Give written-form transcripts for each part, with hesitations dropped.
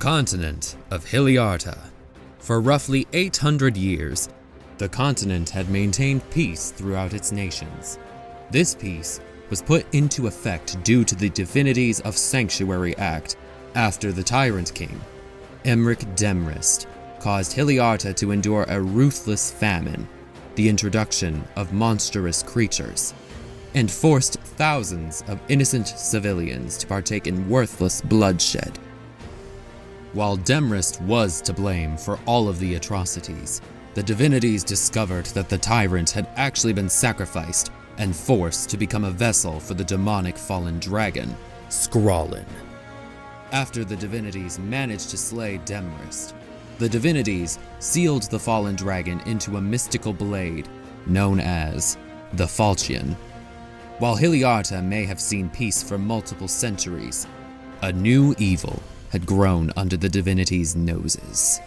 continent of Hiliarta. For roughly 800 years, the continent had maintained peace throughout its nations. This peace was put into effect due to the Divinities of Sanctuary Act after the Tyrant King, Emric Demrist, caused Hiliarta to endure a ruthless famine, the introduction of monstrous creatures, and forced thousands of innocent civilians to partake in worthless bloodshed. While Demrist was to blame for all of the atrocities, the divinities discovered that the tyrant had actually been sacrificed and forced to become a vessel for the demonic fallen dragon, Skrallin. After the divinities managed to slay Demrist, the divinities sealed the fallen dragon into a mystical blade known as the Falchion. While Hiliarta may have seen peace for multiple centuries, a new evil had grown under the divinities' noses.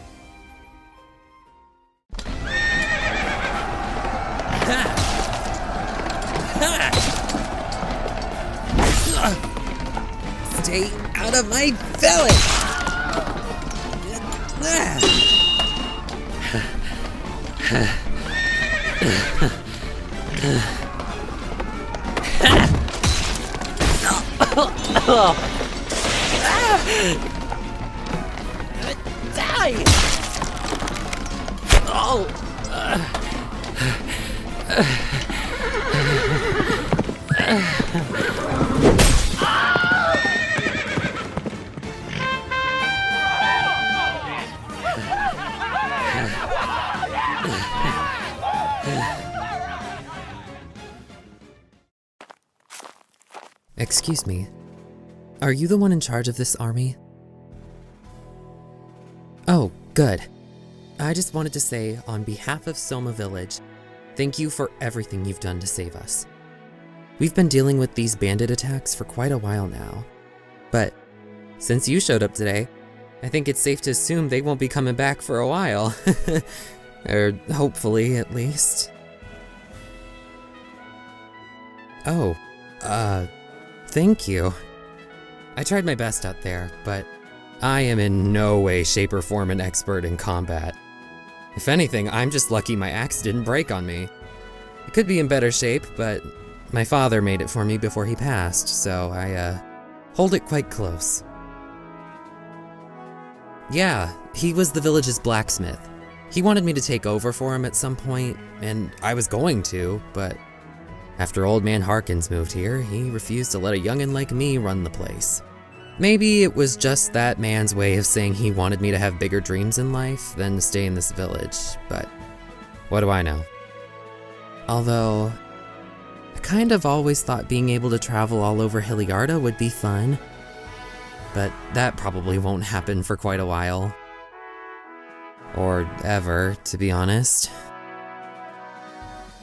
Stay out of my village! Die! Oh! Excuse me, are you the one in charge of this army? Oh, good. I just wanted to say, on behalf of Soma Village, thank you for everything you've done to save us. We've been dealing with these bandit attacks for quite a while now, but since you showed up today, I think it's safe to assume they won't be coming back for a while. Or hopefully, at least. Oh, thank you. I tried my best out there, but I am in no way, shape, or form an expert in combat. If anything, I'm just lucky my axe didn't break on me. It could be in better shape, but my father made it for me before he passed, so I, hold it quite close. Yeah, he was the village's blacksmith. He wanted me to take over for him at some point, and I was going to, but after Old Man Harkins moved here, he refused to let a youngin' like me run the place. Maybe it was just that man's way of saying he wanted me to have bigger dreams in life than to stay in this village, but what do I know? Although, I kind of always thought being able to travel all over Hiliarta would be fun, but that probably won't happen for quite a while. Or ever, to be honest.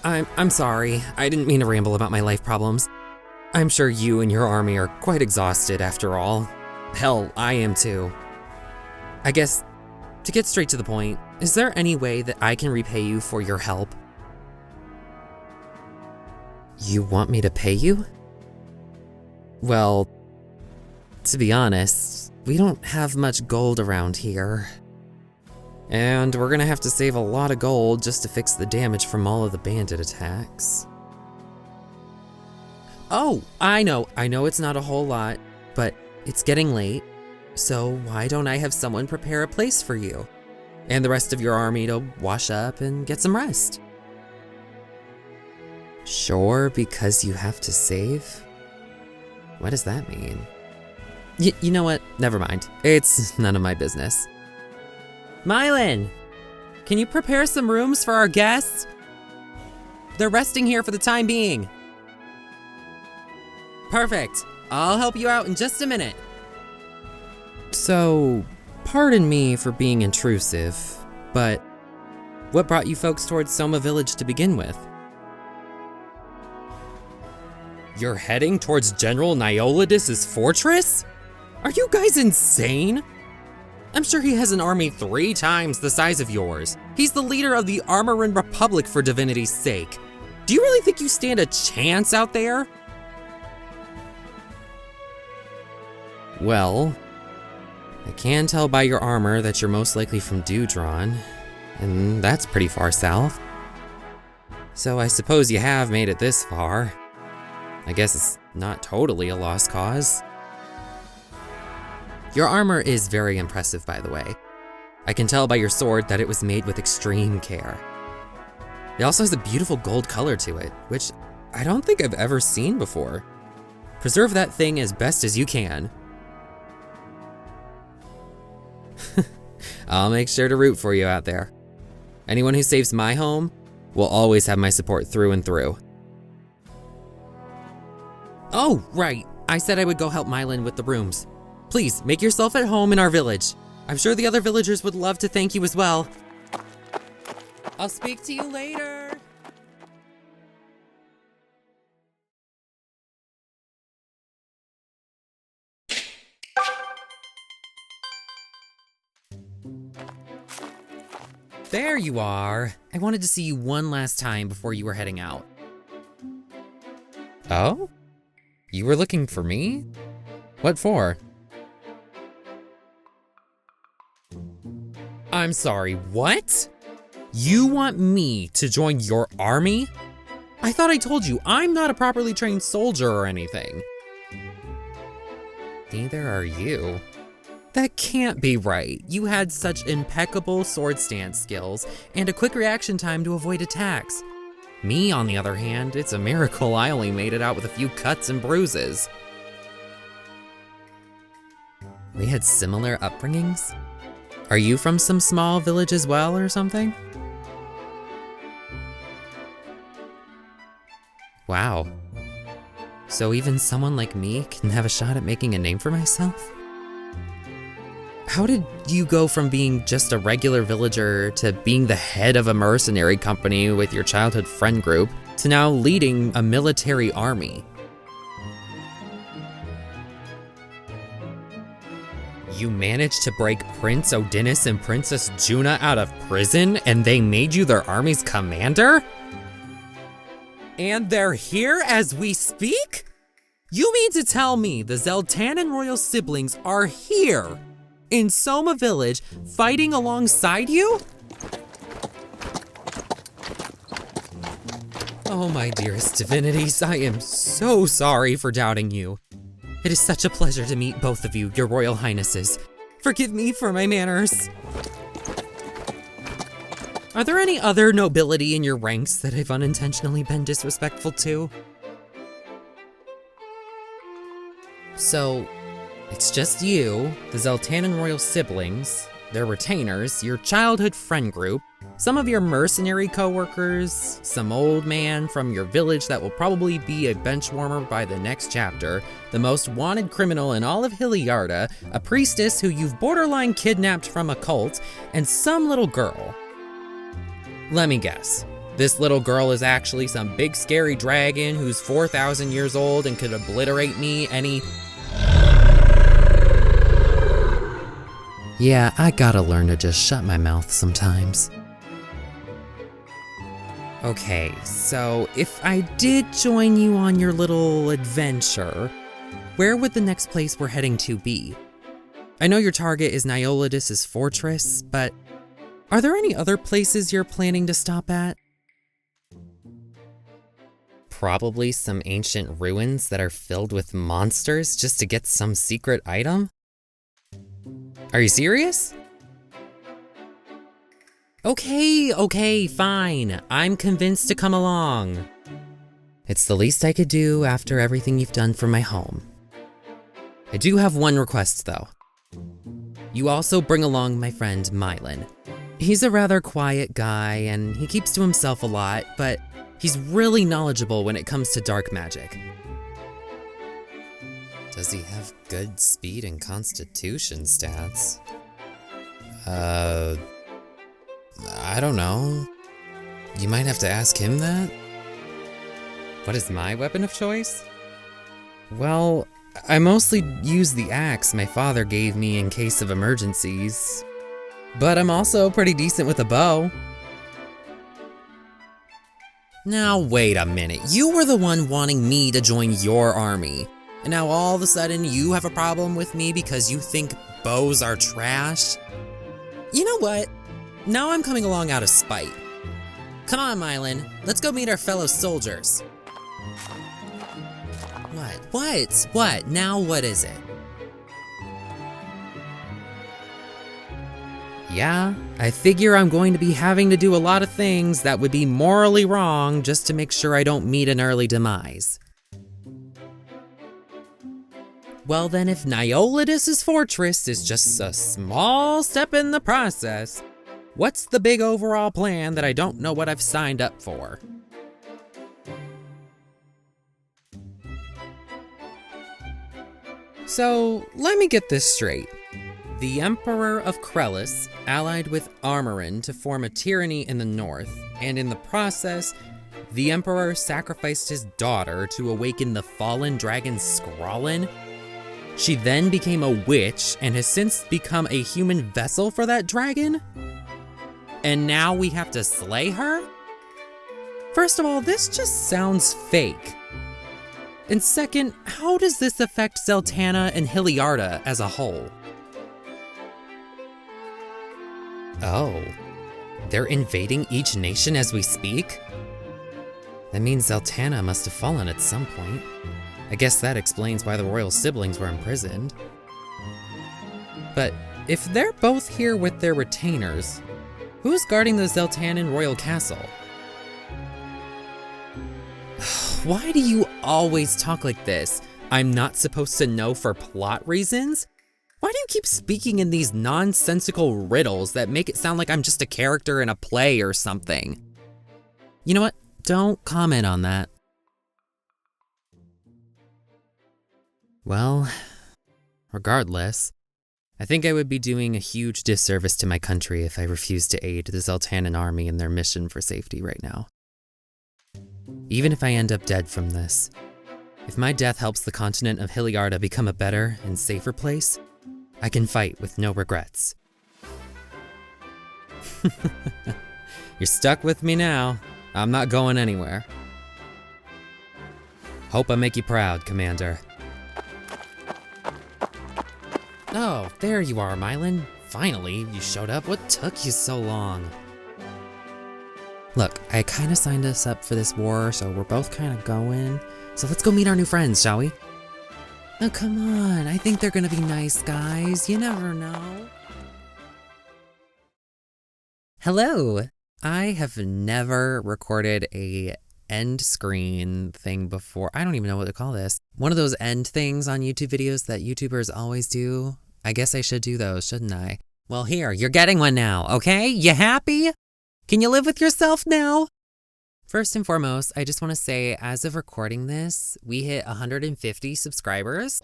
I'm sorry, I didn't mean to ramble about my life problems. I'm sure you and your army are quite exhausted after all. Hell, I am too. I guess, to get straight to the point, is there any way that I can repay you for your help? You want me to pay you? Well, to be honest, we don't have much gold around here. And we're gonna have to save a lot of gold just to fix the damage from all of the bandit attacks. Oh, I know it's not a whole lot, but it's getting late, so why don't I have someone prepare a place for you and the rest of your army to wash up and get some rest? Sure, because you have to save? What does that mean? You know what? Never mind. It's none of my business. Mylan, can you prepare some rooms for our guests? They're resting here for the time being. Perfect. I'll help you out in just a minute. So, pardon me for being intrusive, but what brought you folks towards Soma Village to begin with? You're heading towards General Nyolidis' fortress? Are you guys insane? I'm sure he has an army 3 times the size of yours. He's the leader of the Armorin Republic, for divinity's sake. Do you really think you stand a chance out there? Well, I can tell by your armor that you're most likely from Dewdron, and that's pretty far south. So I suppose you have made it this far. I guess it's not totally a lost cause. Your armor is very impressive, by the way. I can tell by your sword that it was made with extreme care. It also has a beautiful gold color to it, which I don't think I've ever seen before. Preserve that thing as best as you can. I'll make sure to root for you out there. Anyone who saves my home will always have my support through and through. Oh, right. I said I would go help Mylan with the rooms. Please, make yourself at home in our village. I'm sure the other villagers would love to thank you as well. I'll speak to you later. There you are. I wanted to see you one last time before you were heading out. Oh? You were looking for me? What for? I'm sorry, what? You want me to join your army? I thought I told you I'm not a properly trained soldier or anything. Neither are you. That can't be right. You had such impeccable sword stance skills and a quick reaction time to avoid attacks. Me, on the other hand, it's a miracle I only made it out with a few cuts and bruises. We had similar upbringings? Are you from some small village as well or something? Wow. So even someone like me can have a shot at making a name for myself? How did you go from being just a regular villager to being the head of a mercenary company with your childhood friend group to now leading a military army? You managed to break Prince Odinus and Princess Juna out of prison and they made you their army's commander? And they're here as we speak? You mean to tell me the Zeltanen royal siblings are here in Soma Village fighting alongside you? Oh my dearest divinities, I am so sorry for doubting you. It is such a pleasure to meet both of you, your royal highnesses. Forgive me for my manners. Are there any other nobility in your ranks that I've unintentionally been disrespectful to? So, it's just you, the Zeltanen royal siblings, their retainers, your childhood friend group, some of your mercenary co-workers, some old man from your village that will probably be a benchwarmer by the next chapter, the most wanted criminal in all of Hilliarda, a priestess who you've borderline kidnapped from a cult, and some little girl. Let me guess. This little girl is actually some big scary dragon who's 4,000 years old and could obliterate me any... Yeah, I gotta learn to just shut my mouth sometimes. Okay, so if I did join you on your little adventure, where would the next place we're heading to be? I know your target is Nyolodis's fortress, but are there any other places you're planning to stop at? Probably some ancient ruins that are filled with monsters just to get some secret item? Are you serious? Okay, fine. I'm convinced to come along. It's the least I could do after everything you've done for my home. I do have one request, though. You also bring along my friend Mylan. He's a rather quiet guy, and he keeps to himself a lot, but he's really knowledgeable when it comes to dark magic. Does he have good speed and constitution stats? I don't know. You might have to ask him that. What is my weapon of choice? Well, I mostly use the axe my father gave me in case of emergencies. But I'm also pretty decent with a bow. Now wait a minute, you were the one wanting me to join your army. And now all of a sudden you have a problem with me because you think bows are trash. You know what? Now I'm coming along out of spite. Come on, Mylan. Let's go meet our fellow soldiers. What? Now what is it? Yeah, I figure I'm going to be having to do a lot of things that would be morally wrong just to make sure I don't meet an early demise. Well then, if Nyolidus' fortress is just a small step in the process, what's the big overall plan that I don't know what I've signed up for? So, let me get this straight. The Emperor of Krellis allied with Armorin to form a tyranny in the north, and in the process, the Emperor sacrificed his daughter to awaken the fallen dragon Skrallin. She then became a witch and has since become a human vessel for that dragon? And now we have to slay her? First of all, this just sounds fake. And second, how does this affect Zeltana and Hilliarda as a whole? Oh, they're invading each nation as we speak? That means Zeltana must have fallen at some point. I guess that explains why the royal siblings were imprisoned. But if they're both here with their retainers, who's guarding the Zeltanan royal castle? Why do you always talk like this? I'm not supposed to know for plot reasons? Why do you keep speaking in these nonsensical riddles that make it sound like I'm just a character in a play or something? You know what? Don't comment on that. Well, regardless, I think I would be doing a huge disservice to my country if I refused to aid the Zeltanan army in their mission for safety right now. Even if I end up dead from this, if my death helps the continent of Hilliarda become a better and safer place, I can fight with no regrets. You're stuck with me now. I'm not going anywhere. Hope I make you proud, Commander. Oh, there you are, Mylan. Finally, you showed up. What took you so long? Look, I kinda signed us up for this war, so we're both kinda going. So let's go meet our new friends, shall we? Oh, come on. I think they're gonna be nice guys. You never know. Hello. I have never recorded a end screen thing before. I don't even know what to call this. One of those end things on YouTube videos that YouTubers always do. I guess I should do those, shouldn't I? Well, here, you're getting one now, okay? You happy? Can you live with yourself now? First and foremost, I just want to say, as of recording this, we hit 150 subscribers.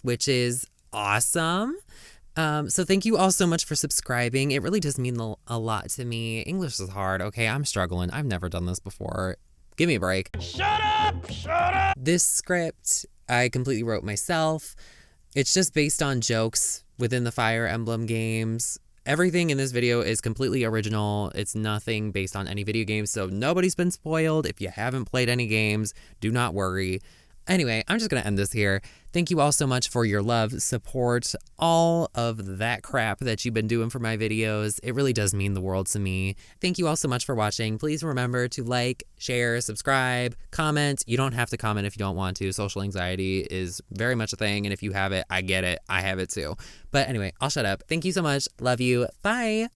Which is awesome. So thank you all so much for subscribing. It really does mean a lot to me. English is hard, okay? I'm struggling. I've never done this before. Give me a break. Shut up! Shut up! This script, I completely wrote myself. It's just based on jokes within the Fire Emblem games. Everything in this video is completely original. It's nothing based on any video games, so nobody's been spoiled. If you haven't played any games, do not worry. Anyway, I'm just gonna end this here. Thank you all so much for your love, support, all of that crap that you've been doing for my videos. It really does mean the world to me. Thank you all so much for watching. Please remember to like, share, subscribe, comment. You don't have to comment if you don't want to. Social anxiety is very much a thing, and if you have it, I get it. I have it too. But anyway, I'll shut up. Thank you so much. Love you. Bye.